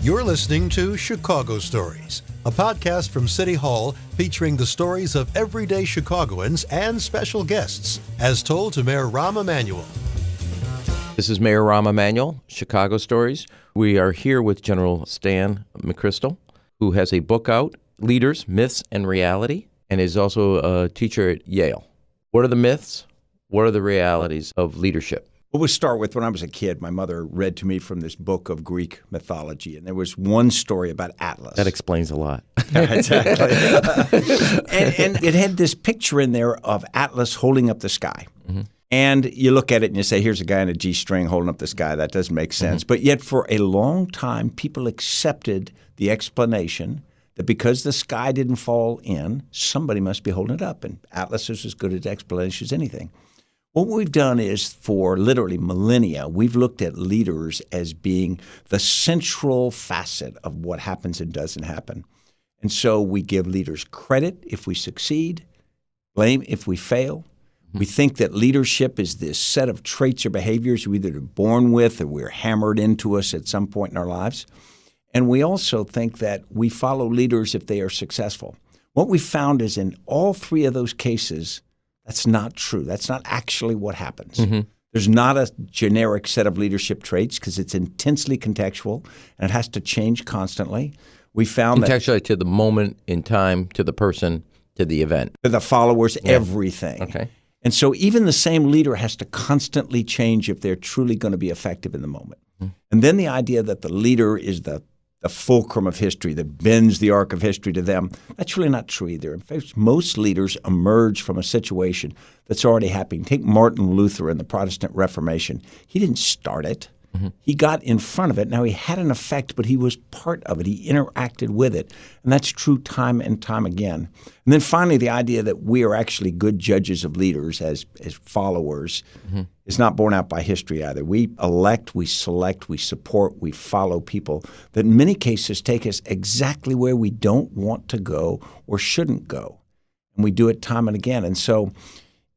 You're listening to Chicago Stories, a podcast from City Hall featuring the stories of everyday Chicagoans and special guests, as told to Mayor Emanuel. This is Mayor Emanuel, Chicago Stories. We are here with General Stan McChrystal, who has a book out, Leaders, Myths, and Reality, and is also a teacher at Yale. What are the myths? What are the realities of leadership? Well, we'll start with when I was a kid, my mother read to me from this book of Greek mythology, and there was one story about Atlas. That explains a lot. Exactly. and it had this picture in there of Atlas holding up the sky. Mm-hmm. And you look at it and you say, here's a guy in a G-string holding up the sky. That doesn't make sense. Mm-hmm. But yet for a long time, people accepted the explanation that because the sky didn't fall in, somebody must be holding it up. And Atlas is as good an explanation as anything. What we've done is for literally millennia, we've looked at leaders as being the central facet of what happens and doesn't happen. And so we give leaders credit if we succeed, blame if we fail. We think that leadership is this set of traits or behaviors we either are born with or we're hammered into us at some point in our lives. And we also think that we follow leaders if they are successful. What we found is in all three of those cases, that's not true. That's not actually what happens. Mm-hmm. There's not a generic set of leadership traits because it's intensely contextual and it has to change constantly. We found contextually to the moment in time, to the person, to the event. To the followers, everything. Okay. And so even the same leader has to constantly change if they're truly going to be effective in the moment. Mm-hmm. And then the idea that the leader is the fulcrum of history that bends the arc of history to them, that's really not true either. In fact, most leaders emerge from a situation that's already happening. Take Martin Luther and the Protestant Reformation. He didn't start it. Mm-hmm. He got in front of it. Now, he had an effect, but he was part of it. He interacted with it. And that's true time and time again. And then finally, the idea that we are actually good judges of leaders as followers is not borne out by history either. We elect, we select, we support, we follow people that in many cases take us exactly where we don't want to go or shouldn't go. And we do it time and again. And so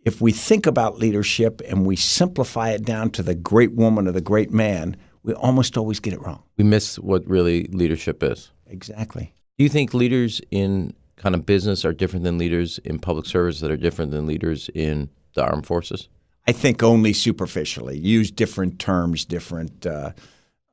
if we think about leadership and we simplify it down to the great woman or the great man, we almost always get it wrong. We miss what really leadership is. Exactly. Do you think leaders in kind of business are different than leaders in public service that are different than leaders in the armed forces? I think only superficially. Use different terms, different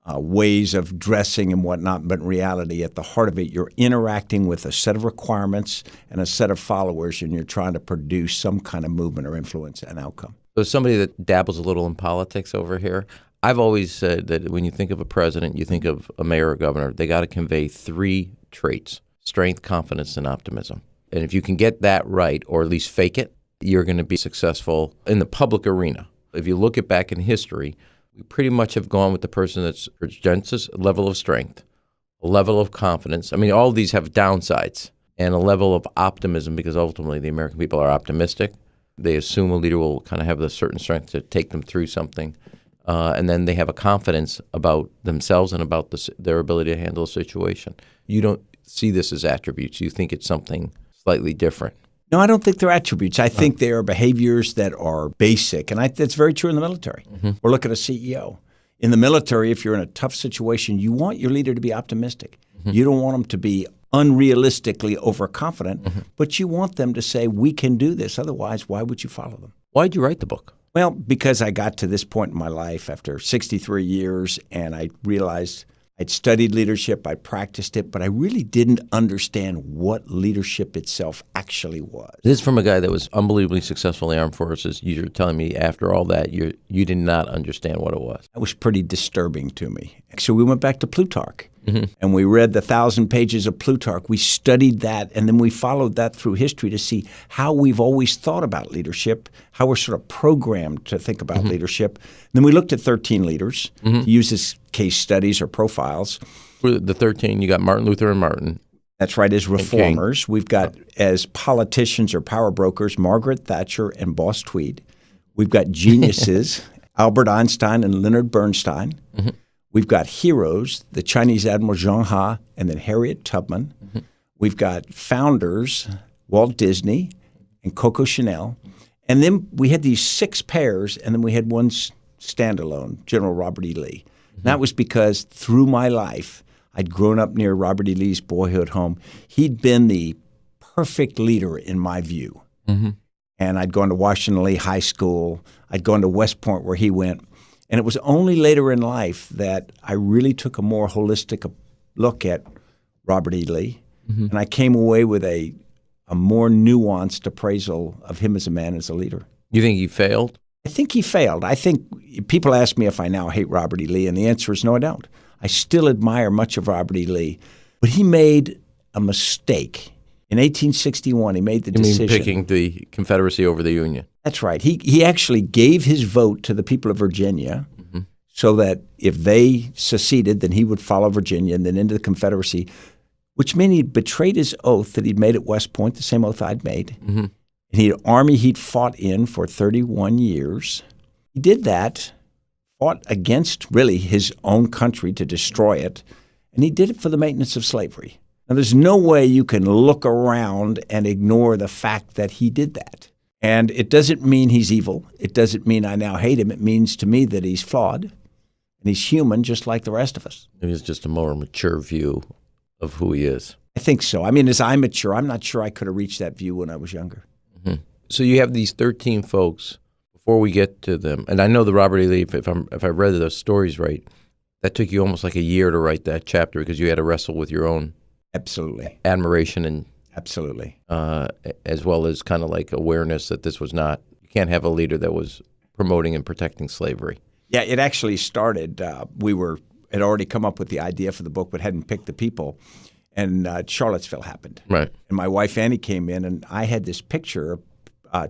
ways of dressing and whatnot, but in reality, at the heart of it, you're interacting with a set of requirements and a set of followers, and you're trying to produce some kind of movement or influence and outcome. So as somebody that dabbles a little in politics over here, I've always said that when you think of a president, you think of a mayor or governor, they got to convey three traits: strength, confidence, and optimism. And if you can get that right, or at least fake it, you're going to be successful in the public arena. If you look at back in history, we pretty much have gone with the person that presents a level of strength, a level of confidence. I mean, all of these have downsides, and a level of optimism, because ultimately the American people are optimistic. They assume a leader will kind of have a certain strength to take them through something. And then they have a confidence about themselves and about their ability to handle a situation. You don't see this as attributes. You think it's something slightly different. No, I don't think they're attributes. I think they are behaviors that are basic, and that's very true in the military. Mm-hmm. Or look at a CEO. In the military, if you're in a tough situation, you want your leader to be optimistic. Mm-hmm. You don't want them to be unrealistically overconfident, but you want them to say, we can do this. Otherwise, why would you follow them? Why did you write the book? Well, because I got to this point in my life after 63 years, and I realized I'd studied leadership, I practiced it, but I really didn't understand what leadership itself actually was. This is from a guy that was unbelievably successful in the armed forces. You're telling me after all that, you did not understand what it was. It was pretty disturbing to me. So we went back to Plutarch, and we read the 1,000 pages of Plutarch. We studied that, and then we followed that through history to see how we've always thought about leadership, how we're sort of programmed to think about leadership. And then we looked at 13 leaders to use as case studies or profiles. For the 13, you got Martin Luther and Martin. That's right, as reformers. We've got as politicians or power brokers, Margaret Thatcher and Boss Tweed. We've got geniuses, Albert Einstein and Leonard Bernstein. We've got heroes, the Chinese Admiral Zheng He and then Harriet Tubman. We've got founders, Walt Disney and Coco Chanel. And then we had these 6 pairs, and then we had one standalone, General Robert E. Lee. And that was because through my life, I'd grown up near Robert E. Lee's boyhood home. He'd been the perfect leader in my view. Mm-hmm. And I'd gone to Washington Lee High School. I'd gone to West Point where he went. And it was only later in life that I really took a more holistic look at Robert E. Lee. Mm-hmm. And I came away with a more nuanced appraisal of him as a man, as a leader. You think he failed? I think he failed. I think people ask me if I now hate Robert E. Lee, and the answer is no, I don't. I still admire much of Robert E. Lee, but he made a mistake. In 1861, he made the decision. You mean picking the Confederacy over the Union? That's right. He actually gave his vote to the people of Virginia so that if they seceded, then he would follow Virginia and then into the Confederacy, which meant he betrayed his oath that he'd made at West Point, the same oath I'd made. Mm-hmm. And he had an army he'd fought in for 31 years. He did that, fought against really his own country to destroy it, and he did it for the maintenance of slavery. Now, there's no way you can look around and ignore the fact that he did that. And it doesn't mean he's evil. It doesn't mean I now hate him. It means to me that he's flawed and he's human just like the rest of us. It was just a more mature view of who he is. I think so. I mean, as I mature, I'm not sure I could have reached that view when I was younger. Mm-hmm. So you have these 13 folks. Before we get to them, and I know the Robert E. Lee, if I read those stories right, that took you almost like a year to write that chapter because you had to wrestle with your own absolutely admiration and absolutely as well as kind of like awareness that this was not, you can't have a leader that was promoting and protecting slavery. Yeah, it actually started, had already come up with the idea for the book but hadn't picked the people, and Charlottesville happened. Right. And my wife Annie came in, and I had this picture,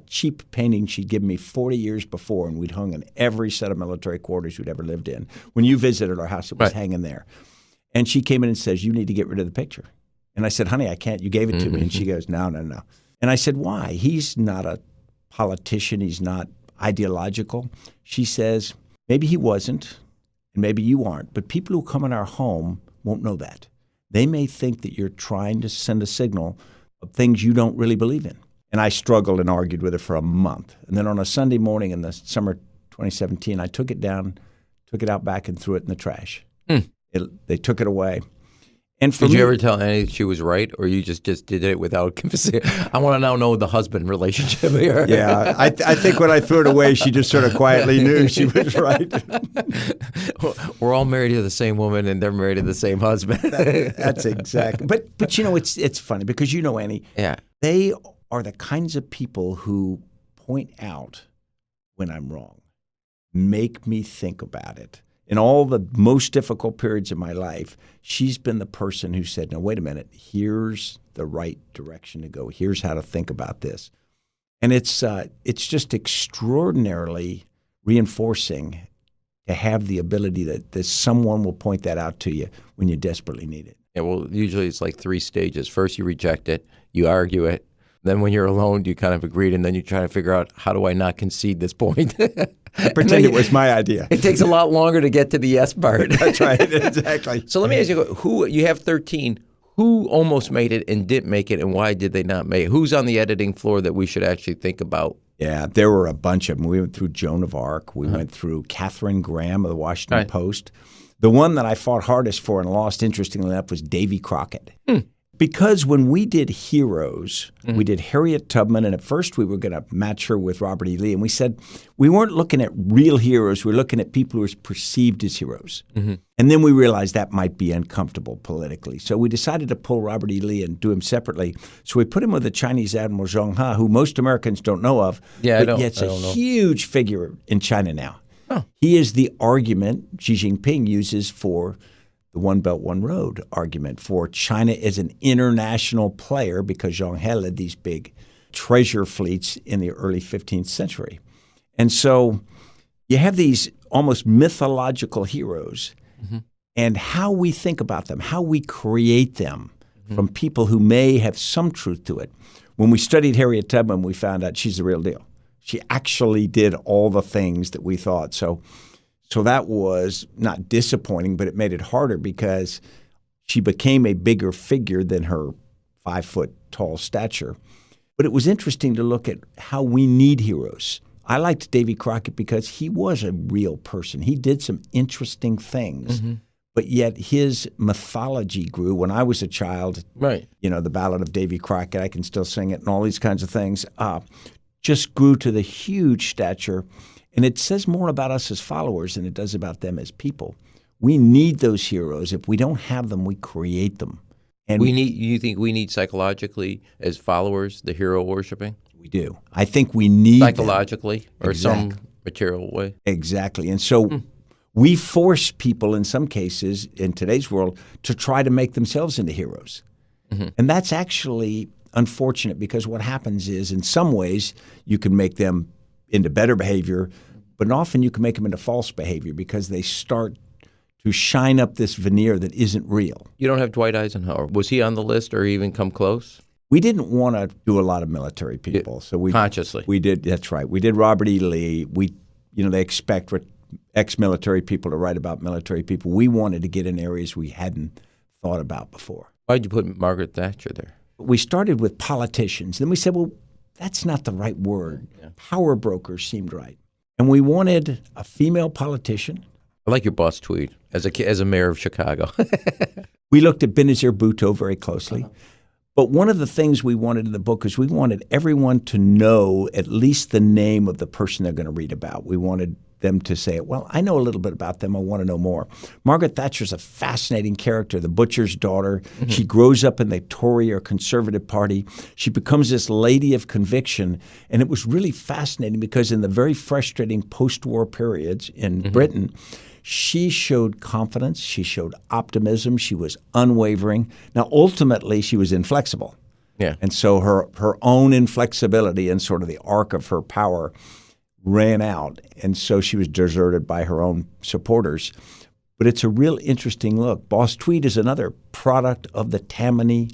cheap painting she'd given me 40 years before, and we'd hung in every set of military quarters we'd ever lived in. When you visited our house, it was hanging there. And she came in and says, "You need to get rid of the picture." And I said, "Honey, I can't. You gave it to me." And she goes, No. And I said, "Why? He's not a politician. He's not ideological." She says, "Maybe he wasn't, and maybe you aren't, but people who come in our home won't know that. They may think that you're trying to send a signal of things you don't really believe in." And I struggled and argued with her for a month. And then on a Sunday morning in the summer 2017, I took it down, took it out back, and threw it in the trash. They took it away. And for Did you me, ever tell Annie she was right, or you just did it without convincing? I want to now know the husband relationship here. Yeah, I think when I threw it away, she just sort of quietly knew she was right. We're all married to the same woman, and they're married to the same husband. That's exactly. But you know, it's funny because you know, Annie. Yeah. They are the kinds of people who point out when I'm wrong, make me think about it. In all the most difficult periods of my life, she's been the person who said, "No, wait a minute, here's the right direction to go. Here's how to think about this." And it's just extraordinarily reinforcing to have the ability that someone will point that out to you when you desperately need it. Yeah, well, usually it's like 3 stages. First, you reject it, you argue it. Then when you're alone, you kind of agreed, and then you try to figure out, how do I not concede this point? I pretend it was my idea. It takes a lot longer to get to the yes part. That's right, exactly. So let me ask you, who you have 13, who almost made it and didn't make it, and why did they not make it? Who's on the editing floor that we should actually think about? Yeah, there were a bunch of them. We went through Joan of Arc. We went through Katharine Graham of the Washington Post. The one that I fought hardest for and lost, interestingly enough, was Davy Crockett. Because when we did Heroes, we did Harriet Tubman, and at first we were going to match her with Robert E. Lee, and we said we weren't looking at real heroes, we were looking at people who were perceived as heroes. And then we realized that might be uncomfortable politically. So we decided to pull Robert E. Lee and do him separately. So we put him with the Chinese Admiral Zheng He, who most Americans don't know of, but yet a huge figure in China now. He is the argument Xi Jinping uses for the One Belt, One Road argument, for China as an international player, because Zheng He led these big treasure fleets in the early 15th century. And so you have these almost mythological heroes, and how we think about them, how we create them from people who may have some truth to it. When we studied Harriet Tubman, we found out she's the real deal. She actually did all the things that we thought. So that was not disappointing, but it made it harder because she became a bigger figure than her 5-foot-tall stature. But it was interesting to look at how we need heroes. I liked Davy Crockett because he was a real person. He did some interesting things, but yet his mythology grew. When I was a child, Right. the Ballad of Davy Crockett, I can still sing it, and all these kinds of things, just grew to the huge stature. And it says more about us as followers than it does about them as people. We need those heroes. If we don't have them, we create them. And You think we need psychologically, as followers, the hero worshiping? we do. I think we need them. Psychologically or some material way? Exactly. And so we force people in some cases in today's world to try to make themselves into heroes. And that's actually unfortunate, because what happens is, in some ways, you can make them into better behavior, but often you can make them into false behavior because they start to shine up this veneer that isn't real. You don't have Dwight Eisenhower. Was he on the list or even come close? We didn't want to do a lot of military people, so we Consciously. we did. That's right. We did Robert E. Lee. They expect ex-military people to write about military people. We wanted to get in areas we hadn't thought about before. Why'd you put Margaret Thatcher there? We started with politicians. Then we said, well, that's not the right word. Yeah. Power brokers seemed right, and we wanted a female politician. I like your boss tweet as a mayor of Chicago. We looked at Benazir Bhutto very closely. But one of the things we wanted in the book is we wanted everyone to know at least the name of the person they're going to read about. We wanted them to say, well, I know a little bit about them. I want to know more. Margaret Thatcher's a fascinating character, the butcher's daughter. She grows up in the Tory or Conservative Party. She becomes this lady of conviction. And it was really fascinating because in the very frustrating post-war periods in Britain, she showed confidence. She showed optimism. She was unwavering. Now, ultimately, she was inflexible. Yeah. And so her own inflexibility and sort of the arc of her power ran out. And so she was deserted by her own supporters. But it's a real interesting look. Boss Tweed is another product of the Tammany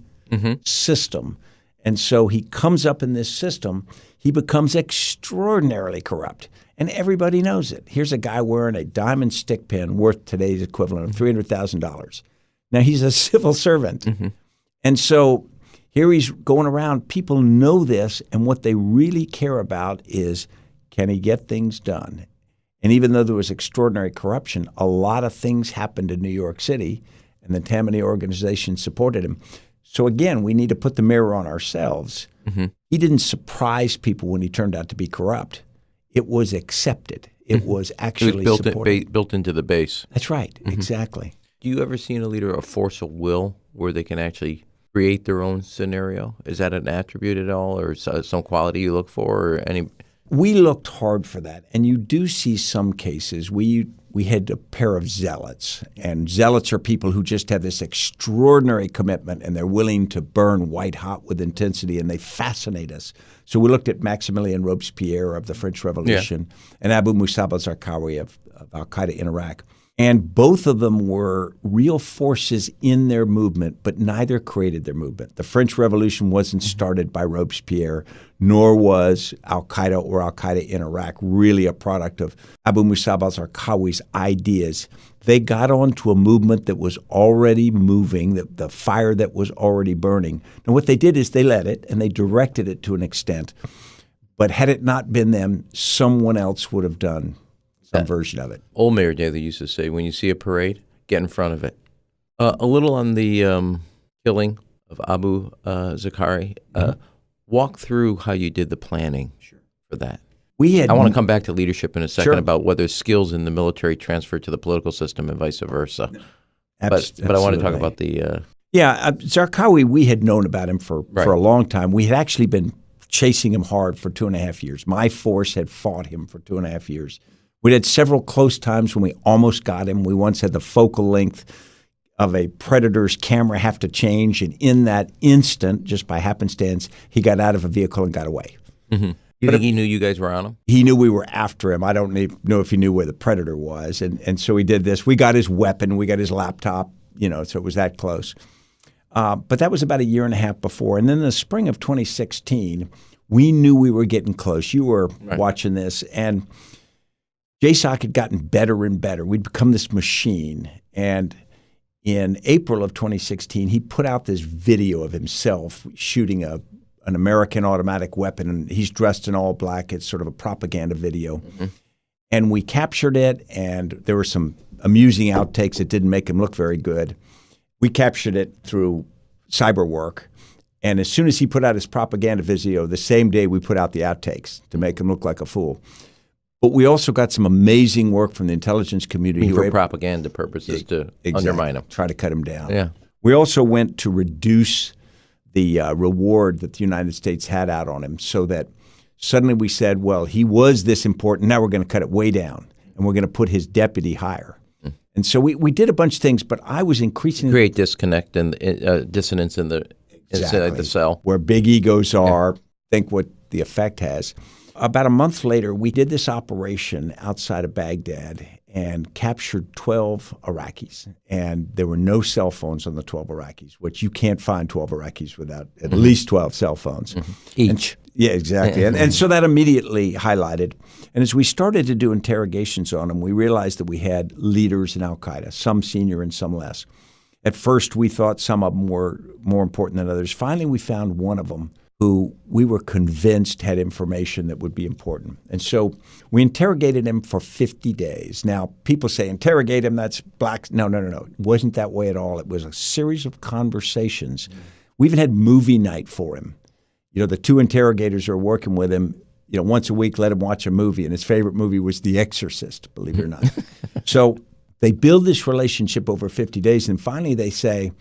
system. And so he comes up in this system. He becomes extraordinarily corrupt. And everybody knows it. Here's a guy wearing a diamond stick pin worth today's equivalent of $300,000. Now, he's a civil servant. And so here he's going around. People know this, and what they really care about is, can he get things done? And even though there was extraordinary corruption, a lot of things happened in New York City, and the Tammany organization supported him. So again, we need to put the mirror on ourselves. He didn't surprise people when he turned out to be corrupt. It was accepted. It was actually supported. Built into the base. That's right. Exactly. Do you ever see in a leader a force of will where they can actually create their own scenario? Is that an attribute at all, or some quality you look for, or any? We looked hard for that, and you do see some cases. We had a pair of zealots, and zealots are people who just have this extraordinary commitment, and they're willing to burn white hot with intensity, and they fascinate us. So we looked at Maximilien Robespierre of the French Revolution and Abu Musab al-Zarqawi of Al-Qaeda in Iraq. And both of them were real forces in their movement, but neither created their movement. The French Revolution wasn't started by Robespierre, nor was Al-Qaeda or Al-Qaeda in Iraq really a product of Abu Musab al-Zarqawi's ideas. They got onto a movement that was already moving, the fire that was already burning. And what they did is they led it, and they directed it to an extent. But had it not been them, someone else would have done some version of it. Old Mayor Daley used to say, when you see a parade, get in front of it. A little on the killing of Abu Zakari. Walk through how you did the planning for that. I want to come back to leadership in a second about whether skills in the military transfer to the political system and vice versa. But I want to talk about the... Zarqawi, we had known about him for a long time. We had actually been chasing him hard for 2.5 years. My force had fought him for 2.5 years. We had several close times when we almost got him. We once had the focal length of a predator's camera have to change, and in that instant, just by happenstance, he got out of a vehicle and got away. You think he knew you guys were on him? He knew we were after him. I don't know if he knew where the predator was, and so he did this. We got his weapon. We got his laptop, so it was that close. But that was about 1.5 years before. And then in the spring of 2016, we knew we were getting close. You were watching this, and JSOC had gotten better and better. We'd become this machine. And in April of 2016, he put out this video of himself shooting an American automatic weapon. And he's dressed in all black. It's sort of a propaganda video. And we captured it, and there were some amusing outtakes that didn't make him look very good. We captured it through cyber work. And as soon as he put out his propaganda video, the same day we put out the outtakes to make him look like a fool. But we also got some amazing work from the intelligence community. For propaganda purposes to undermine him. Try to cut him down. Yeah. We also went to reduce the reward that the United States had out on him so that suddenly we said, well, he was this important. Now we're going to cut it way down, and we're going to put his deputy higher. And so we did a bunch of things, but I was increasingly— create disconnect and dissonance in the inside the cell. Where big egos are, think what the effect has. About a month later, we did this operation outside of Baghdad and captured 12 Iraqis. And there were no cell phones on the 12 Iraqis, which you can't find 12 Iraqis without at least 12 cell phones. Each. Yeah, exactly. And so that immediately highlighted. And as we started to do interrogations on them, we realized that we had leaders in Al-Qaeda, some senior and some less. At first, we thought some of them were more important than others. Finally, we found one of them who we were convinced had information that would be important. And so we interrogated him for 50 days. Now, people say, interrogate him, that's black. No. It wasn't that way at all. It was a series of conversations. We even had movie night for him. You know, the two interrogators who are working with him, you know, once a week, let him watch a movie. And his favorite movie was The Exorcist, believe it or not. So they build this relationship over 50 days. And finally they say,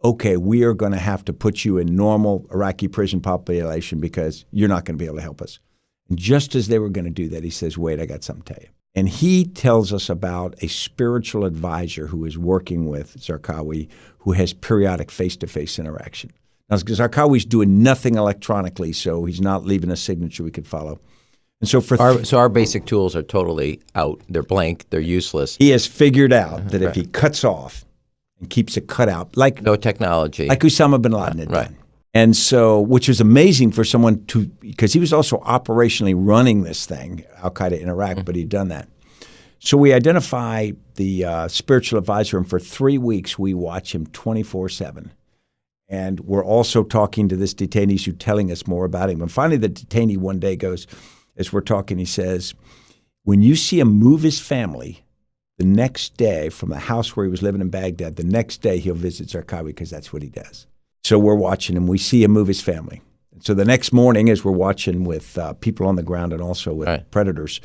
okay, we are going to have to put you in normal Iraqi prison population because you're not going to be able to help us. And just as they were going to do that, he says, wait, I got something to tell you. And he tells us about a spiritual advisor who is working with Zarqawi who has periodic face-to-face interaction. Now, Zarqawi's doing nothing electronically, so he's not leaving a signature we could follow. And so so our basic tools are totally out. They're blank. They're useless. He has figured out that if he cuts off and keeps it cut out, like no technology, like Osama bin Laden had done. And so, which was amazing for someone to, because he was also operationally running this thing, Al-Qaeda in Iraq, but he'd done that. So we identify the spiritual advisor, and for 3 weeks we watch him 24/7. And we're also talking to this detainee who's telling us more about him. And finally the detainee one day goes, as we're talking, he says, when you see him move his family the next day from the house where he was living in Baghdad, the next day he'll visit Zarqawi because that's what he does. So we're watching him. We see him move his family. So the next morning, as we're watching with people on the ground and also with predators,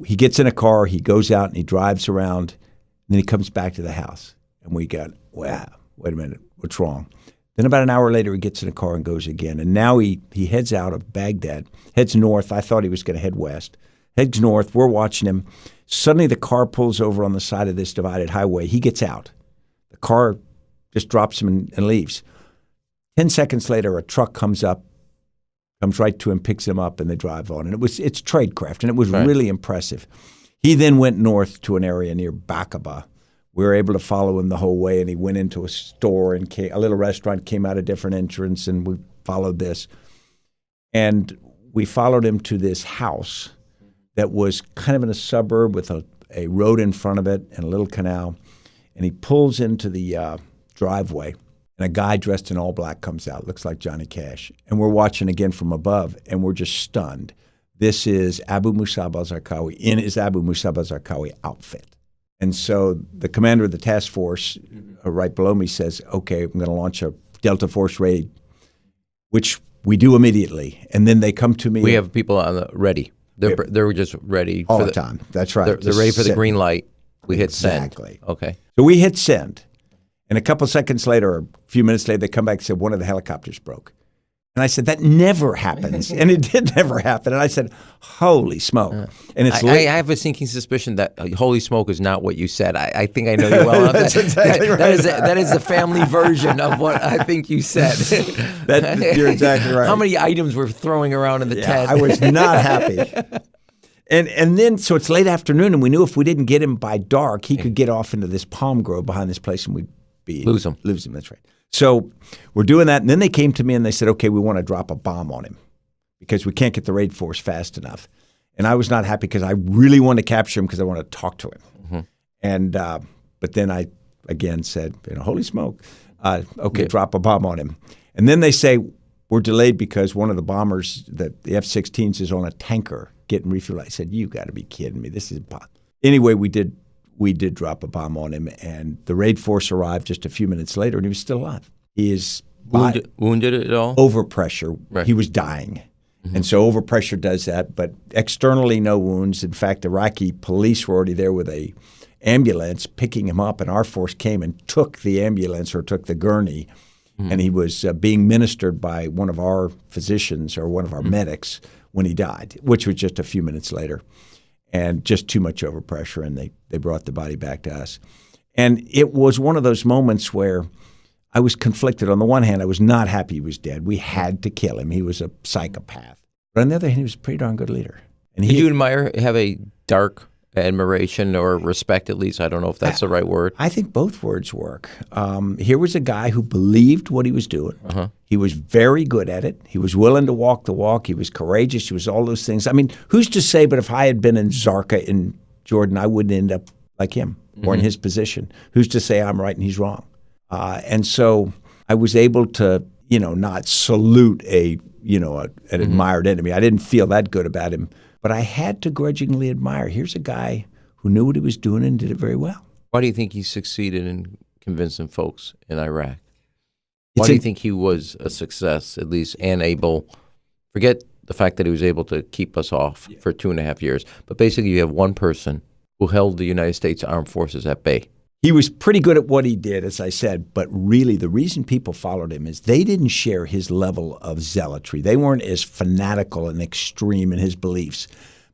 he gets in a car, he goes out and he drives around, and then he comes back to the house. And we got, wow, wait a minute, what's wrong? Then about an hour later, he gets in a car and goes again. And now he heads out of Baghdad, heads north. I thought he was going to head west. Heads north. We're watching him. Suddenly the car pulls over on the side of this divided highway. He gets out. The car just drops him and leaves. 10 seconds later, a truck comes up, comes right to him, picks him up, and they drive on. And it's tradecraft, and it was really impressive. He then went north to an area near Baqaba. We were able to follow him the whole way, and he went into a store and a little restaurant, came out a different entrance, and we followed this. And we followed him to this house that was kind of in a suburb with a road in front of it and a little canal. And he pulls into the driveway, and a guy dressed in all black comes out, looks like Johnny Cash. And we're watching again from above, and we're just stunned. This is Abu Musab al-Zarqawi in his Abu Musab al-Zarqawi outfit. And so the commander of the task force right below me says, okay, I'm going to launch a Delta Force raid, which we do immediately. And then they come to me. We have people on the ready. They're just ready. All the time. That's right. They're ready for the green light. We hit send. Exactly. Okay. So we hit send. And a couple seconds later, or a few minutes later, they come back and said, one of the helicopters broke. And I said, that never happens. And it did never happen. And I said, holy smoke. And it's I have a sinking suspicion that holy smoke is not what you said. I think I know you well enough. That's exactly right. That is the family version of what I think you said. You're exactly right. How many items were throwing around in the tent? I was not happy. And then, so it's late afternoon, and we knew if we didn't get him by dark, he could get off into this palm grove behind this place, and we'd lose him. Lose him, that's right. So we're doing that, and then they came to me and they said, okay, we want to drop a bomb on him because we can't get the raid force fast enough. And I was not happy because I really wanted to capture him because I wanted to talk to him. Mm-hmm. And but then I again said, holy smoke, okay, drop a bomb on him. And then they say, we're delayed because one of the bombers, the F-16s, is on a tanker getting refueled. I said, you got to be kidding me. This is impossible. Anyway, we we did drop a bomb on him, and the raid force arrived just a few minutes later, and he was still alive. He is wounded at all? Overpressure. Right. He was dying. And so overpressure does that, but externally no wounds. In fact, Iraqi police were already there with a ambulance picking him up, and our force came and took the ambulance or took the gurney, and he was being ministered by one of our physicians or one of our medics when he died, which was just a few minutes later, and just too much overpressure, and they brought the body back to us. And it was one of those moments where I was conflicted. On the one hand, I was not happy he was dead. We had to kill him. He was a psychopath. But on the other hand, he was a pretty darn good leader. And Did you have a dark admiration or respect, at least? I don't know if that's the right word. I think both words work. Here was a guy who believed what he was doing. He was very good at it. He was willing to walk the walk. He was courageous. He was all those things. I mean, who's to say, but if I had been in Zarqa in Jordan, I wouldn't end up like him or in his position. Who's to say I'm right and he's wrong? And so I was able to, not salute an admired enemy. I didn't feel that good about him, but I had to grudgingly admire. Here's a guy who knew what he was doing and did it very well. Why do you think he succeeded in convincing folks in Iraq? Why do you think he was a success, at least, and able, forget the fact that he was able to keep us off for 2.5 years, but basically you have one person who held the United States Armed Forces at bay. He was pretty good at what he did, as I said, but really the reason people followed him is they didn't share his level of zealotry. They weren't as fanatical and extreme in his beliefs,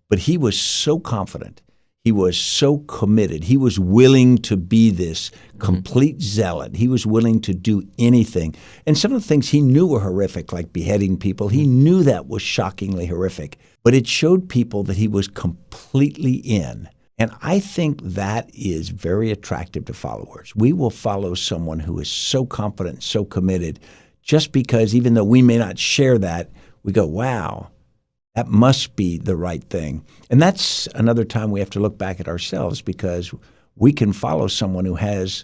but he was so confident. He was so committed. He was willing to be this complete zealot. He was willing to do anything. And some of the things he knew were horrific, like beheading people, he knew that was shockingly horrific, but it showed people that he was completely in. And I think that is very attractive to followers. We will follow someone who is so confident, so committed, just because even though we may not share that, we go, wow, that must be the right thing. And that's another time we have to look back at ourselves, because we can follow someone who has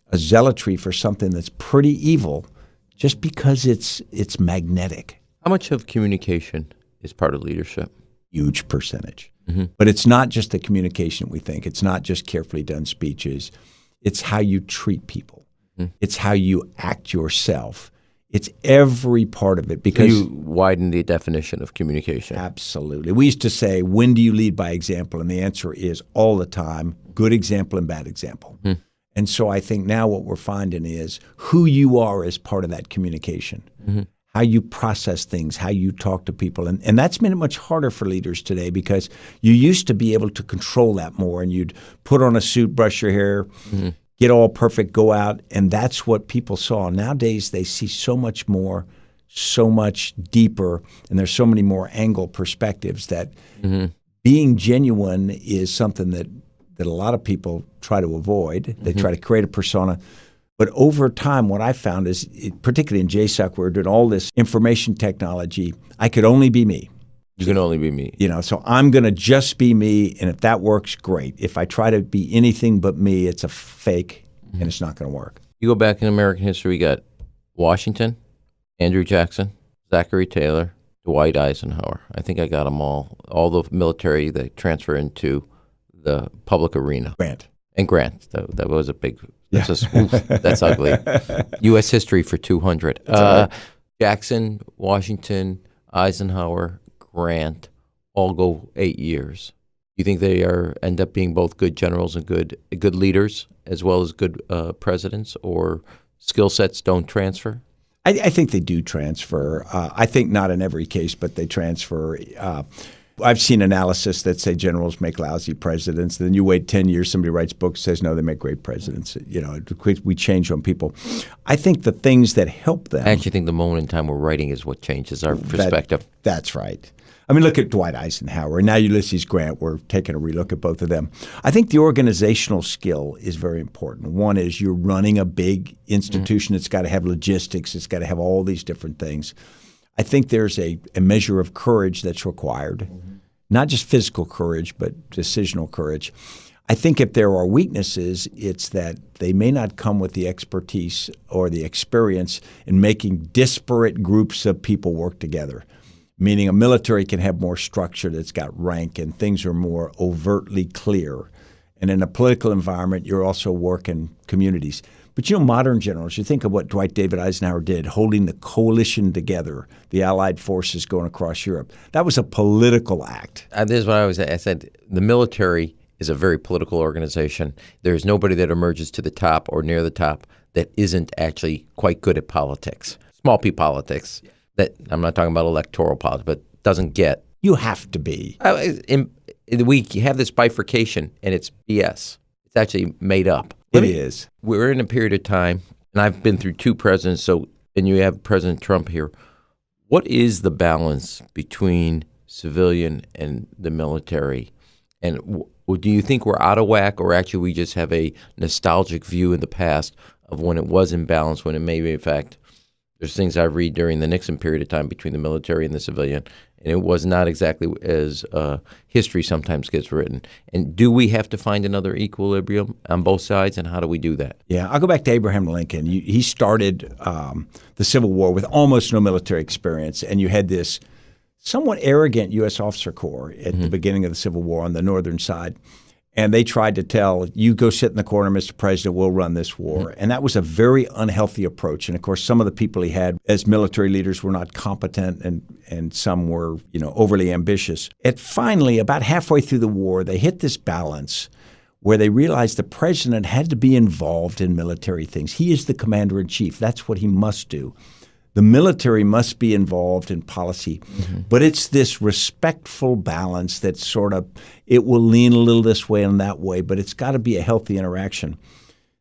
a zealotry for something that's pretty evil just because it's magnetic. How much of communication is part of leadership? Huge percentage. But it's not just the communication we think. It's not just carefully done speeches. It's how you treat people. It's how you act yourself. It's every part of it. Because you widen the definition of communication. Absolutely. We used to say, when do you lead by example? And the answer is all the time, good example and bad example. And so I think now what we're finding is who you are as part of that communication. How you process things, how you talk to people. And that's made it much harder for leaders today, because you used to be able to control that more, and you'd put on a suit, brush your hair, get all perfect, go out, and that's what people saw. Nowadays, they see so much more, so much deeper, and there's so many more angle perspectives that being genuine is something that a lot of people try to avoid. They try to create a persona. But over time, what I found is, particularly in JSOC, where we're doing all this information technology, I could only be me. You can only be me. So I'm going to just be me, and if that works, great. If I try to be anything but me, it's a fake, and it's not going to work. You go back in American history, we got Washington, Andrew Jackson, Zachary Taylor, Dwight Eisenhower. I think I got them all the military that transfer into the public arena. Grant. And Grant. That was a big... That's ugly. U.S. history for 200. Right. Jackson, Washington, Eisenhower, Grant, all go 8 years. You think they end up being both good generals and good leaders, as well as good presidents, or skill sets don't transfer? I think they do transfer. I think not in every case, but they transfer. I've seen analysis that say generals make lousy presidents. Then you wait 10 years, somebody writes books, says, no, they make great presidents. We change on people. I think the things that help them. I actually think the moment in time we're writing is what changes our perspective. That's right. I mean, look at Dwight Eisenhower. And now Ulysses Grant. We're taking a relook at both of them. I think the organizational skill is very important. One is you're running a big institution. It's got to have logistics. It's got to have all these different things. I think there's a measure of courage that's required, not just physical courage, but decisional courage. I think if there are weaknesses, it's that they may not come with the expertise or the experience in making disparate groups of people work together, meaning a military can have more structure that's got rank and things are more overtly clear. And in a political environment, you're also working communities. But modern generals, you think of what Dwight David Eisenhower did, holding the coalition together, the Allied forces going across Europe. That was a political act. This is what I said, the military is a very political organization. There's nobody that emerges to the top or near the top that isn't actually quite good at politics. Small p politics. That I'm not talking about electoral politics, but doesn't get. You have to be. We have this bifurcation, and it's BS. It's actually made up. It is. We're in a period of time, and I've been through two presidents, and you have President Trump here. What is the balance between civilian and the military? And do you think we're out of whack, or actually we just have a nostalgic view in the past of when it was in balance, when it may be, in fact, there's things I read during the Nixon period of time between the military and the civilian, and it was not exactly as history sometimes gets written. And do we have to find another equilibrium on both sides, and how do we do that? Yeah, I'll go back to Abraham Lincoln. He started the Civil War with almost no military experience, and you had this somewhat arrogant U.S. officer corps at the beginning of the Civil War on the northern side. And they tried to tell, you go sit in the corner, Mr. President, we'll run this war. And that was a very unhealthy approach. And, of course, some of the people he had as military leaders were not competent, and some were, overly ambitious. And finally, about halfway through the war, they hit this balance where they realized the president had to be involved in military things. He is the commander-in-chief. That's what he must do. The military must be involved in policy, but it's this respectful balance that sort of, it will lean a little this way and that way, but it's got to be a healthy interaction.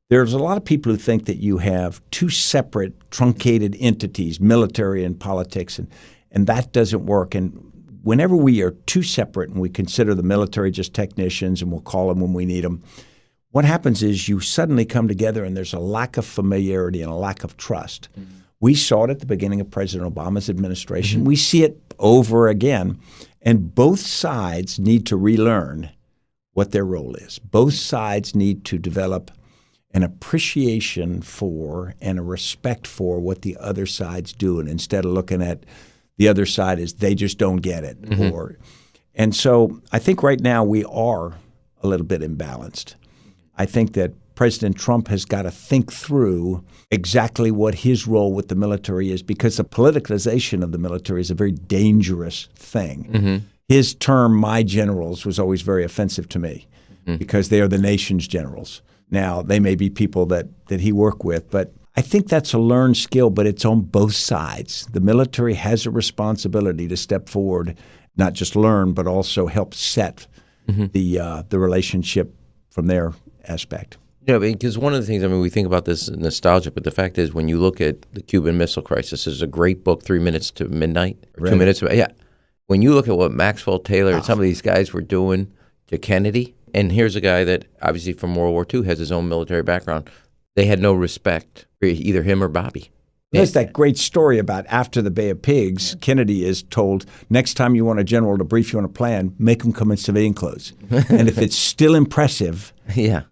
There's a lot of people who think that you have two separate truncated entities, military and politics, and that doesn't work. And whenever we are too separate and we consider the military just technicians and we'll call them when we need them, what happens is you suddenly come together and there's a lack of familiarity and a lack of trust. We saw it at the beginning of President Obama's administration. We see it over again. And both sides need to relearn what their role is. Both sides need to develop an appreciation for and a respect for what the other side's doing, instead of looking at the other side as they just don't get it. And so I think right now we are a little bit imbalanced. I think that President Trump has got to think through exactly what his role with the military is, because the politicalization of the military is a very dangerous thing. His term, my generals, was always very offensive to me because they are the nation's generals. Now, they may be people that he worked with, but I think that's a learned skill, but it's on both sides. The military has a responsibility to step forward, not just learn, but also help set the relationship from their aspect. Yeah, because one of the things, we think about this nostalgia, but the fact is when you look at the Cuban Missile Crisis, there's a great book, 3 Minutes to Midnight, or 2 minutes. Yeah. When you look at what Maxwell Taylor and some of these guys were doing to Kennedy, and here's a guy that obviously from World War II has his own military background, they had no respect for either him or Bobby. There's that great story about after the Bay of Pigs, Kennedy is told, next time you want a general to brief you on a plan, make him come in civilian clothes. And if it's still impressive,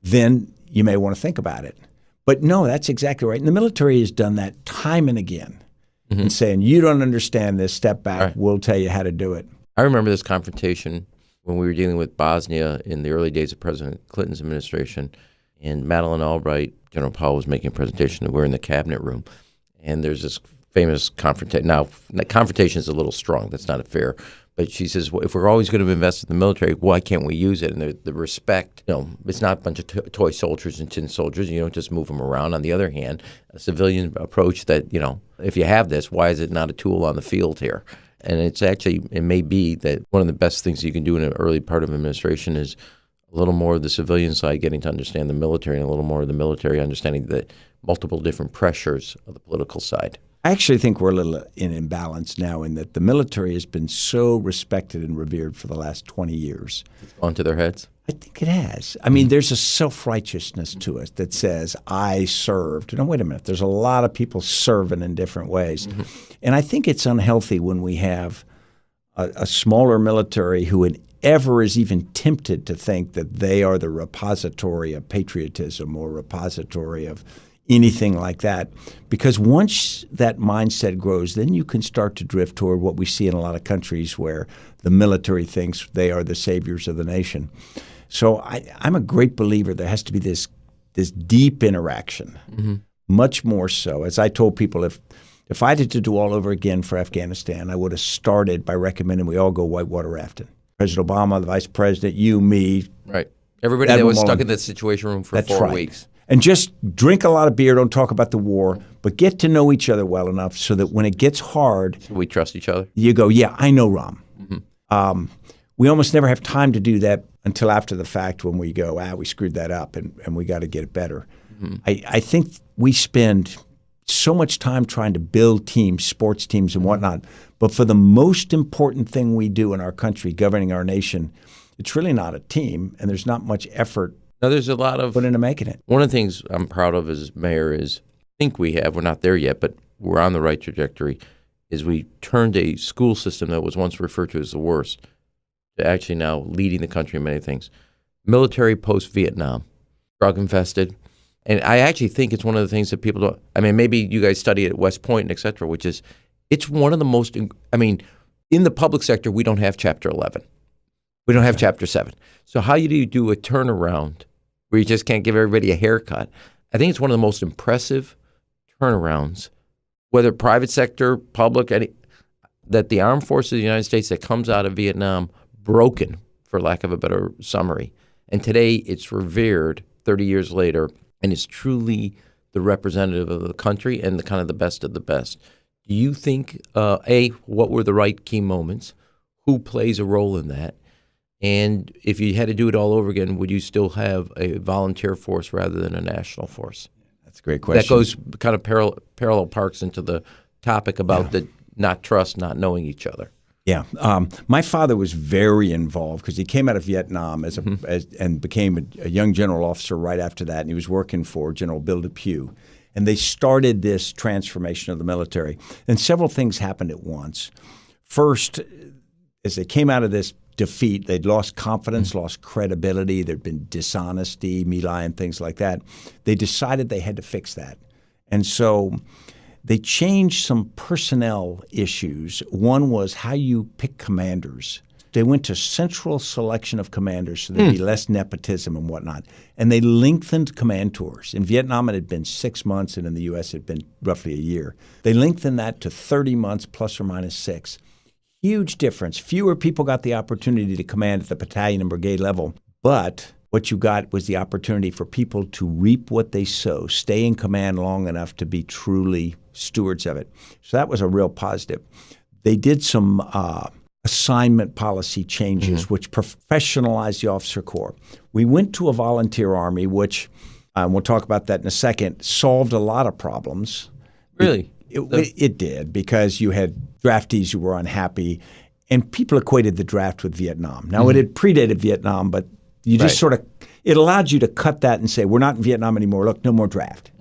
then you may want to think about it. But no, that's exactly right. And the military has done that time and again and saying, you don't understand this, step back, we'll tell you how to do it. I remember this confrontation when we were dealing with Bosnia in the early days of President Clinton's administration. And Madeleine Albright, General Powell, was making a presentation. We're in the cabinet room. And there's this famous confrontation. Now, that confrontation is a little strong. That's not fair. But she says, well, if we're always going to invest in the military, why can't we use it? And the respect, it's not a bunch of toy soldiers and tin soldiers. You don't just move them around. On the other hand, a civilian approach that, if you have this, why is it not a tool on the field here? And it may be that one of the best things you can do in an early part of administration is a little more of the civilian side getting to understand the military, and a little more of the military understanding the multiple different pressures of the political side. I actually think we're a little in imbalance now in that the military has been so respected and revered for the last 20 years. It's gone to their heads? I think it has. There's a self-righteousness to it that says, I served. Now, wait a minute. There's a lot of people serving in different ways. And I think it's unhealthy when we have a smaller military who ever is even tempted to think that they are the repository of patriotism or repository of anything like that. Because once that mindset grows, then you can start to drift toward what we see in a lot of countries where the military thinks they are the saviors of the nation. So I'm a great believer there has to be this deep interaction, much more so. As I told people, if I had to do all over again for Afghanistan, I would have started by recommending we all go whitewater rafting. President Obama, the Vice President, you, me. Right. Everybody that was stuck in that situation room for 4 weeks. And just drink a lot of beer, don't talk about the war, but get to know each other well enough so that when it gets hard, we trust each other. You go, yeah, I know Ram. We almost never have time to do that until after the fact when we go, we screwed that up and we got to get it better. I think we spend so much time trying to build teams, sports teams and whatnot, but for the most important thing we do in our country, governing our nation, it's really not a team, and there's not much effort. Now, there's a lot of put into making it. One of the things I'm proud of as mayor is, I think we're not there yet, but we're on the right trajectory, is we turned a school system that was once referred to as the worst to actually now leading the country in many things. Military post-Vietnam, drug-infested. And I actually think it's one of the things that people don't, I mean, maybe you guys study it at West Point, et cetera, which is, it's one of the most, I mean, in the public sector, we don't have Chapter 11. We don't have Chapter 7. So how do you do a turnaround where you just can't give everybody a haircut? I think it's one of the most impressive turnarounds, whether private sector, public, that the armed forces of the United States that comes out of Vietnam broken, for lack of a better summary. And today it's revered 30 years later, and it's truly the representative of the country and the kind of the best of the best. Do you think, what were the right key moments? Who plays a role in that? And if you had to do it all over again, would you still have a volunteer force rather than a national force? That's a great question. That goes kind of parallel parks into the topic about the not trust, not knowing each other. Yeah. My father was very involved because he came out of Vietnam and became a young general officer right after that, and he was working for General Bill DePue. And they started this transformation of the military. And several things happened at once. First, as they came out of this defeat, they'd lost confidence, lost credibility, there'd been dishonesty, My Lai, and things like that. They decided they had to fix that. And so they changed some personnel issues. One was how you pick commanders. They went to central selection of commanders so there'd be less nepotism and whatnot. And they lengthened command tours. In Vietnam, it had been 6 months, and in the U.S., it had been roughly a year. They lengthened that to 30 months plus or minus 6. Huge difference. Fewer people got the opportunity to command at the battalion and brigade level, but what you got was the opportunity for people to reap what they sow, stay in command long enough to be truly stewards of it. So that was a real positive. They did some assignment policy changes, which professionalized the officer corps. We went to a volunteer army, which, we'll talk about that in a second, solved a lot of problems. Really? It did, because you had draftees who were unhappy, and people equated the draft with Vietnam. Now, it had predated Vietnam, but you just sort of – it allowed you to cut that and say, we're not in Vietnam anymore. Look, no more draft.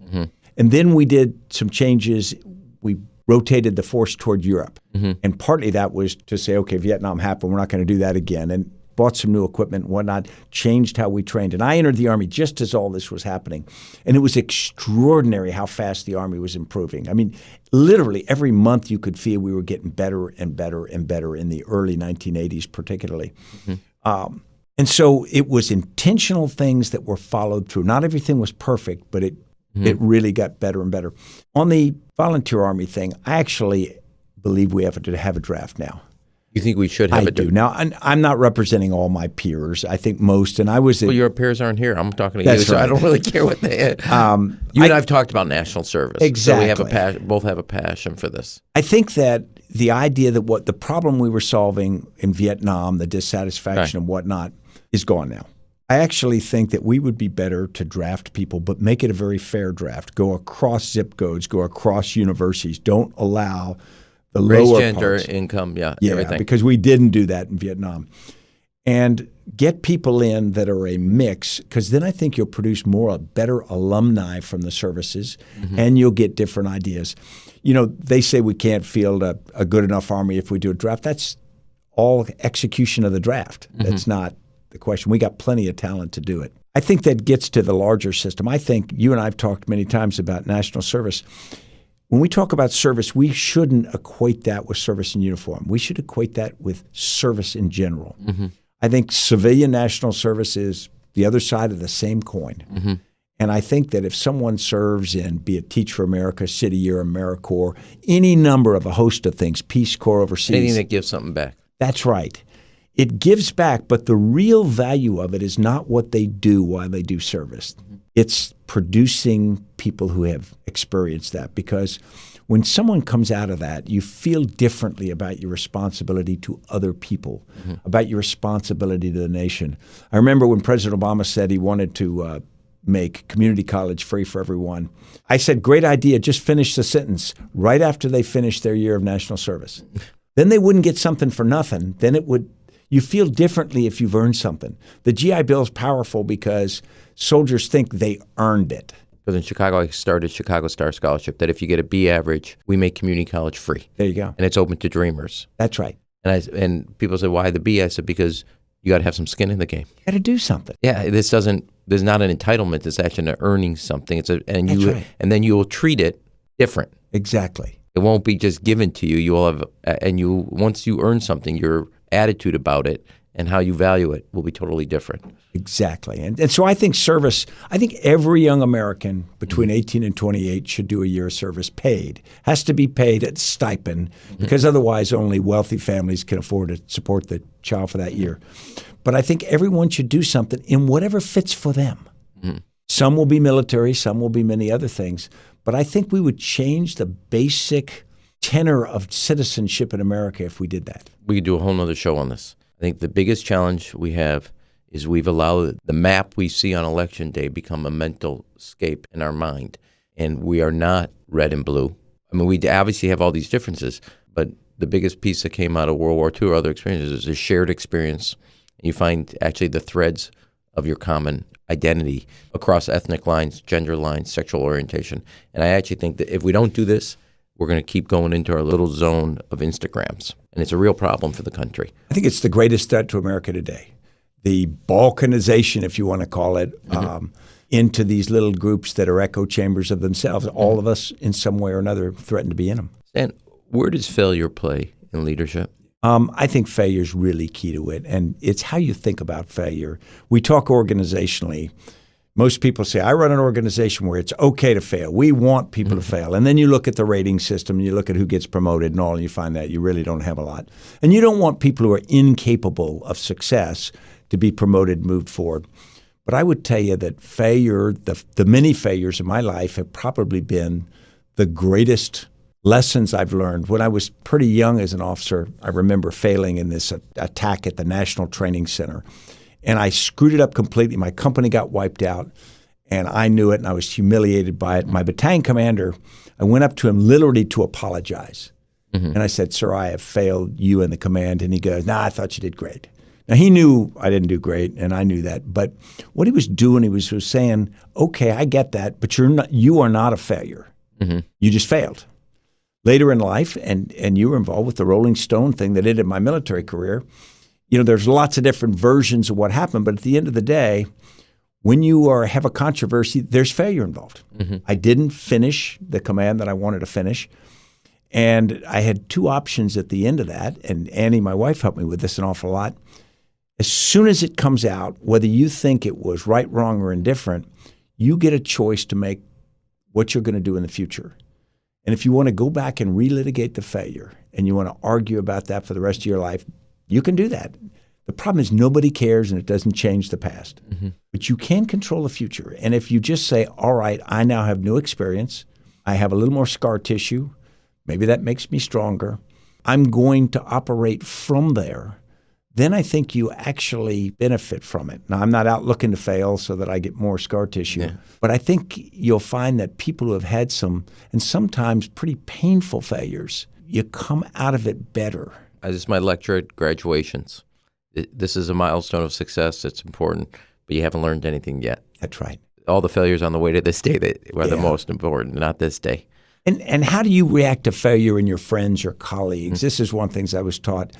And then we did some changes. We rotated the force toward Europe. And partly that was to say, okay, Vietnam happened. We're not going to do that again. And bought some new equipment and whatnot, changed how we trained. And I entered the Army just as all this was happening. And it was extraordinary how fast the Army was improving. I mean, literally every month you could feel we were getting better and better and better in the early 1980s particularly. And so it was intentional things that were followed through. Not everything was perfect, but it really got better and better. On the volunteer Army thing, I actually believe we have to have a draft now. You think we should have I do. Now, I'm not representing all my peers. I think most, and I was – Well, your peers aren't here. I'm talking to you, right. so I don't really care what they – You and I have talked about national service. Exactly. So we have both have a passion for this. I think that the idea that what the problem we were solving in Vietnam, the dissatisfaction and whatnot, is gone now. I actually think that we would be better to draft people, but make it a very fair draft. Go across zip codes, go across universities. Don't allow – the race, lower gender, parts. income, Yeah, everything. because we didn't do that in Vietnam. And get people in that are a mix, because then I think you'll produce better alumni from the services, and you'll get different ideas. You know, they say we can't field a good enough Army if we do a draft. That's all execution of the draft. That's not the question. We got plenty of talent to do it. I think that gets to the larger system. I think you and I have talked many times about national service. When we talk about service, we shouldn't equate that with service in uniform. We should equate that with service in general. I think civilian national service is the other side of the same coin. Mm-hmm. And I think that if someone serves in, be it Teach for America, City Year, AmeriCorps, any number of a host of things, Peace Corps overseas. Anything that gives something back. That's right. It gives back, but the real value of it is not what they do while they do service. Mm-hmm. It's producing people who have experienced that, because when someone comes out of that, you feel differently about your responsibility to other people, about your responsibility to the nation. I remember when President Obama said he wanted to make community college free for everyone. I said, great idea, just finish the sentence right after they finish their year of national service. Then they wouldn't get something for nothing. Then you feel differently if you've earned something. The GI Bill is powerful because soldiers think they earned it. Because in Chicago, I started Chicago Star Scholarship, that if you get a B average, we make community college free. There you go. And it's open to dreamers. That's right. And people say, why the B? I said, because you got to have some skin in the game. You got to do something. Yeah, there's not an entitlement. It's actually an earning something. That's right. And then you will treat it different. Exactly. It won't be just given to you. You will have, once you earn something, your attitude about it and how you value it will be totally different. Exactly. And so I think every young American between 18 and 28 should do a year of service paid. Has to be paid at stipend, because otherwise only wealthy families can afford to support the child for that year. But I think everyone should do something in whatever fits for them. Some will be military, some will be many other things. But I think we would change the basic tenor of citizenship in America if we did that. We could do a whole nother show on this. I think the biggest challenge we have is we've allowed the map we see on Election Day become a mental scape in our mind. And we are not red and blue. I mean, we obviously have all these differences, but the biggest piece that came out of World War II or other experiences is a shared experience. You find actually the threads of your common identity across ethnic lines, gender lines, sexual orientation. And I actually think that if we don't do this, we're going to keep going into our little zone of Instagrams. And it's a real problem for the country. I think it's the greatest threat to America today. The balkanization, if you want to call it, into these little groups that are echo chambers of themselves. All of us, in some way or another, threaten to be in them. And where does failure play in leadership? I think failure is really key to it, and it's how you think about failure. We talk organizationally. Most people say, I run an organization where it's okay to fail. We want people to fail. And then you look at the rating system, and you look at who gets promoted and all, and you find that you really don't have a lot. And you don't want people who are incapable of success to be promoted, moved forward. But I would tell you that failure, the many failures in my life have probably been the greatest lessons I've learned. When I was pretty young as an officer, I remember failing in this attack at the National Training Center. And I screwed it up completely. My company got wiped out, and I knew it, and I was humiliated by it. My battalion commander, I went up to him literally to apologize. And I said, sir, I have failed you and the command. And he goes, I thought you did great. Now, he knew I didn't do great, and I knew that. But what he was doing, he was saying, okay, I get that, but you are not a failure. You just failed. Later in life, and you were involved with the Rolling Stone thing that ended my military career, there's lots of different versions of what happened. But at the end of the day, when you have a controversy, there's failure involved. I didn't finish the command that I wanted to finish. And I had two options at the end of that. And Annie, my wife, helped me with this an awful lot. As soon as it comes out, whether you think it was right, wrong, or indifferent, you get a choice to make what you're going to do in the future. And if you want to go back and relitigate the failure and you want to argue about that for the rest of your life, you can do that. The problem is nobody cares and it doesn't change the past. But you can control the future. And if you just say, all right, I now have new experience. I have a little more scar tissue. Maybe that makes me stronger. I'm going to operate from there. Then I think you actually benefit from it. Now, I'm not out looking to fail so that I get more scar tissue. But I think you'll find that people who have had some, and sometimes pretty painful failures, you come out of it better. This is my lecture at graduations. This is a milestone of success. It's important, but you haven't learned anything yet. That's right. All the failures on the way to this day that were the most important, not this day. And how do you react to failure in your friends or colleagues? This is one of the things I was taught.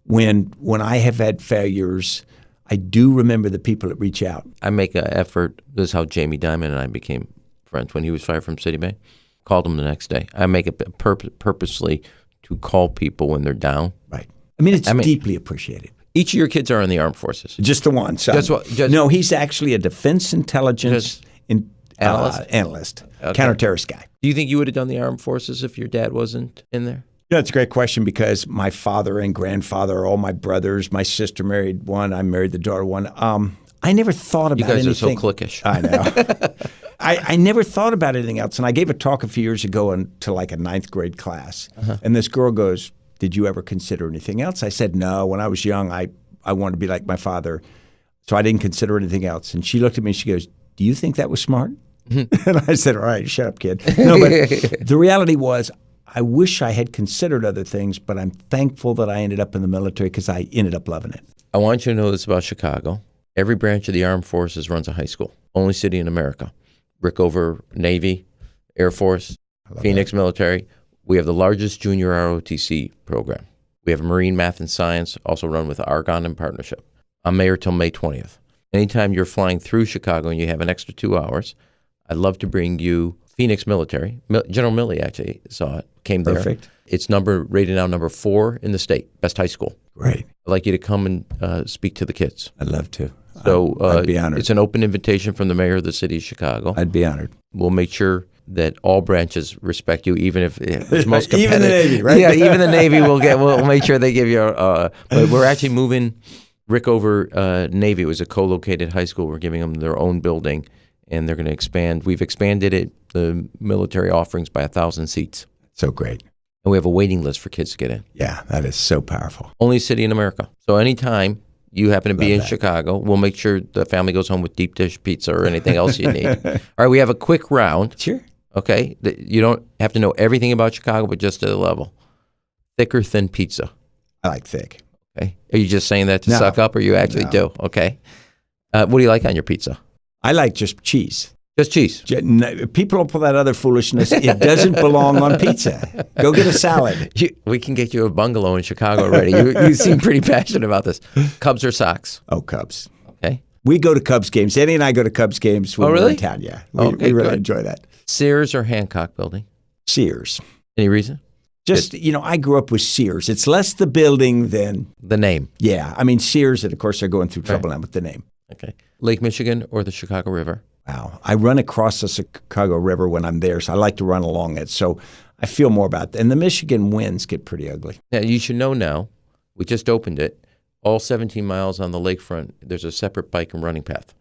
When I have had failures, I do remember the people that reach out. I make an effort. This is how Jamie Dimon and I became friends. When he was fired from City Bank, called him the next day. I make it purposely to call people when they're down. Right. I mean, it's deeply appreciated. Each of your kids are in the armed forces. Just the one. So no, he's actually a defense intelligence analyst, Okay. counter-terrorist guy. Do you think you would have done the armed forces if your dad wasn't in there? Yeah, it's a great question because my father and grandfather, all my brothers, my sister married one. I married the daughter one. I never thought about anything. You guys are so cliquish. I know. I never thought about anything else. And I gave a talk a few years ago to like a 9th grade class. And this girl goes, "Did you ever consider anything else?" I said, "No. When I was young, I wanted to be like my father. So I didn't consider anything else." And she looked at me and she goes, "Do you think that was smart?" And I said, "All right, shut up, kid." No, but the reality was, I wish I had considered other things, but I'm thankful that I ended up in the military because I ended up loving it. I want you to know this about Chicago. Every branch of the armed forces runs a high school. Only city in America. Rickover Navy, Air Force, Phoenix Military. We have the largest junior ROTC program. We have Marine Math and Science, also run with Argonne in partnership. I'm mayor till May 20th. Anytime you're flying through Chicago and you have an extra 2 hours, I'd love to bring you Phoenix Military. General Milley actually saw it, came there. Perfect. It's rated now number 4 in the state, best high school. Great. I'd like you to come and speak to the kids. I'd love to. So I'd be honored. It's an open invitation from the mayor of the city of Chicago. I'd be honored. We'll make sure that all branches respect you, even if it's most competitive. Even the Navy, right? Yeah, even the Navy. We'll make sure they give you. But we're actually moving Rickover Navy. It was a co-located high school. We're giving them their own building, and they're going to expand. We've expanded the military offerings by 1,000 seats. So great. And we have a waiting list for kids to get in. Yeah, that is so powerful. Only city in America. So anytime you happen to be in Chicago, we'll make sure the family goes home with deep dish pizza or anything else you need. All right, we have a quick round. Sure. Okay? You don't have to know everything about Chicago, but just at a level. Thick or thin pizza? I like thick. Okay. Are you just saying that to suck up, or you actually do? Okay. What do you like on your pizza? I like just cheese. Just cheese. People don't put that other foolishness. It doesn't belong on pizza. Go get a salad. We can get you a bungalow in Chicago already. You seem pretty passionate about this. Cubs or Sox? Oh, Cubs. Okay. We go to Cubs games. Eddie and I go to Cubs games when we're in town. Yeah. We really enjoy that. Sears or Hancock Building? Sears. Any reason? Just, I grew up with Sears. It's less the building than the name. Yeah. I mean, Sears, and of course, they're going through trouble now with the name. Okay. Lake Michigan or the Chicago River? Wow. I run across the Chicago River when I'm there, so I like to run along it. So I feel more about that. And the Michigan winds get pretty ugly. Now, you should know now, we just opened it. All 17 miles on the lakefront, there's a separate bike and running path.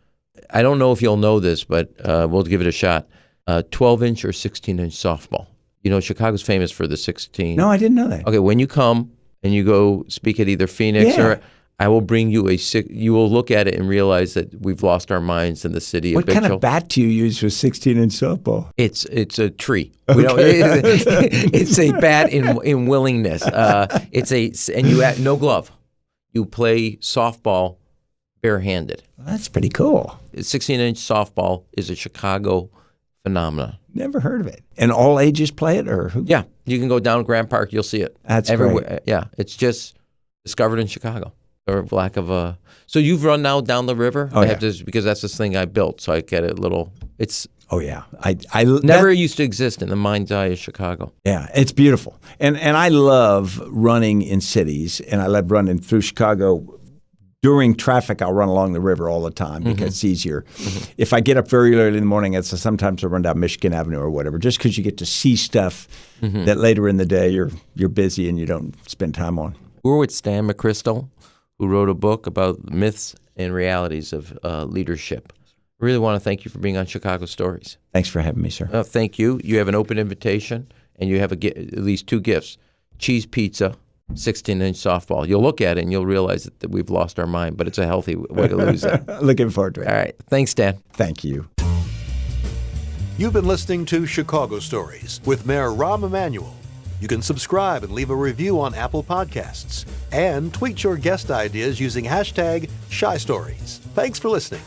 I don't know if you'll know this, but we'll give it a shot. 12-inch or 16-inch softball. Chicago's famous for the 16. No, I didn't know that. Okay, when you come and you go speak at either Phoenix or I will bring you you will look at it and realize that we've lost our minds in the city of Big What kind of bat do you use for 16-inch softball? It's a tree. Okay. It's a bat in willingness. And you add no glove. You play softball barehanded. Well, that's pretty cool. 16-inch softball is a Chicago phenomenon. Never heard of it. And all ages play it, or who? Yeah, you can go down Grant Park. You'll see it. That's everywhere. Great. Yeah, it's just discovered in Chicago. Or lack of a. So you've run now down the river. Oh, because that's this thing I built. So I get it little. It's. Oh yeah, I never used to exist in the mind's eye of Chicago. Yeah, it's beautiful, and I love running in cities, and I love running through Chicago. During traffic, I'll run along the river all the time because it's easier. Mm-hmm. If I get up very early in the morning, sometimes I run down Michigan Avenue or whatever, just because you get to see stuff that later in the day you're busy and you don't spend time on. We're with Stan McChrystal, who wrote a book about myths and realities of leadership. I really want to thank you for being on Chicago Stories. Thanks for having me, sir. Thank you. You have an open invitation, and you have at least 2 gifts: cheese pizza, 16-inch softball. You'll look at it and you'll realize that we've lost our mind, but it's a healthy way to lose it. Looking forward to it. All right. Thanks, Dan. Thank you. You've been listening to Chicago Stories with Mayor Emanuel. You can subscribe and leave a review on Apple Podcasts and tweet your guest ideas using #ShyStories. Thanks for listening.